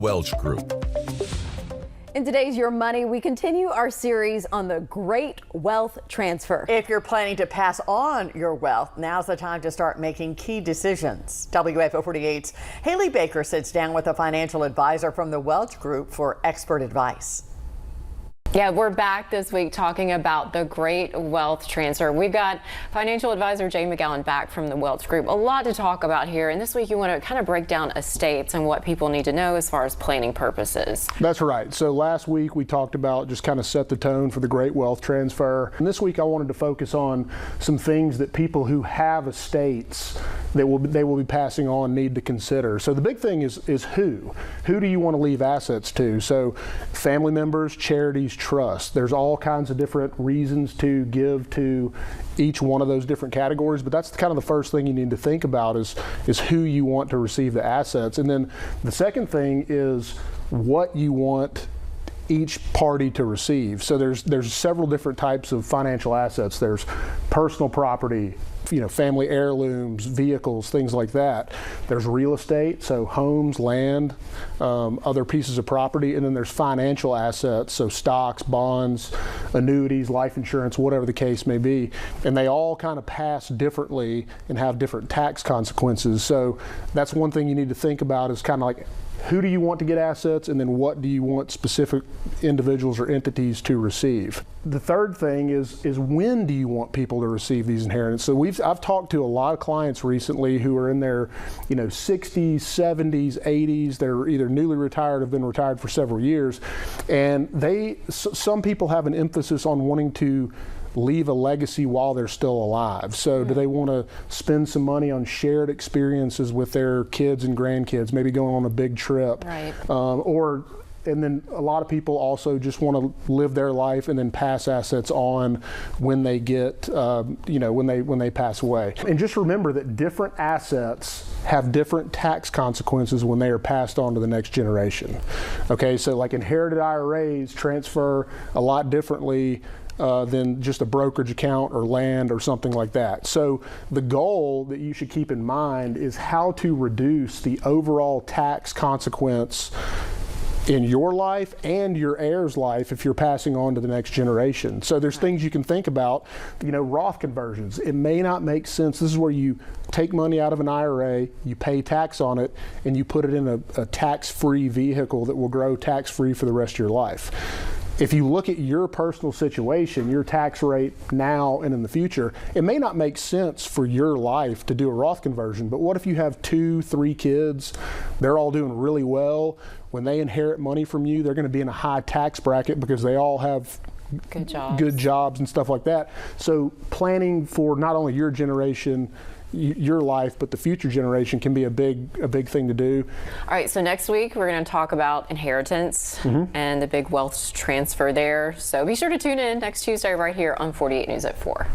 Welch Group. In today's Your Money, we continue our series on the Great Wealth Transfer. If you're planning to pass on your wealth, now's the time to start making key decisions. WFO 48's Haley Baker sits down with a financial advisor from the Welch Group for expert advice. Yeah, we're back this week talking about the Great Wealth Transfer. We've got financial advisor Jay McGowan back from the Welch Group. A lot to talk about here. And this week you want to kind of break down estates and what people need to know as far as planning purposes. That's right. So last week we talked about just kind of set the tone for the Great Wealth Transfer. And this week I wanted to focus on some things that people who have estates that they will be passing on need to consider. So the big thing is who? Who do you want to leave assets to? So family members, charities, trust. There's all kinds of different reasons to give to each one of those different categories, but that's kind of the first thing you need to think about is who you want to receive the assets. And then the second thing is what you want each party to receive. So there's several different types of financial assets. There's personal property, family heirlooms, vehicles, things like that. There's real estate, so homes, land, other pieces of property, and then there's financial assets, so stocks, bonds, annuities, life insurance, whatever the case may be. And they all kind of pass differently and have different tax consequences. So that's one thing you need to think about is kind of like, who do you want to get assets, and then what do you want specific individuals or entities to receive? The third thing is when do you want people to receive these inheritance? So I've talked to a lot of clients recently who are in their 60s, 70s, 80s. They're either newly retired or have been retired for several years, and some people have an emphasis on wanting to leave a legacy while they're still alive. So do they want to spend some money on shared experiences with their kids and grandkids, maybe going on a big trip? Right. And then a lot of people also just want to live their life and then pass assets on when they get, when they pass away. And just remember that different assets have different tax consequences when they are passed on to the next generation. Okay, so like inherited IRAs transfer a lot differently than just a brokerage account or land or something like that. So the goal that you should keep in mind is how to reduce the overall tax consequence in your life and your heir's life if you're passing on to the next generation. So there's things you can think about, Roth conversions. It may not make sense. This is where you take money out of an IRA, you pay tax on it, and you put it in a tax-free vehicle that will grow tax-free for the rest of your life. If you look at your personal situation, your tax rate now and in the future, it may not make sense for your life to do a Roth conversion, but what if you have 2, 3 kids, they're all doing really well. When they inherit money from you, they're going to be in a high tax bracket because they all have good jobs and stuff like that. So planning for not only your generation, your life, but the future generation can be a big thing to do. All right, so next week we're going to talk about inheritance and the big wealth transfer there. So be sure to tune in next Tuesday right here on 48 News at 4.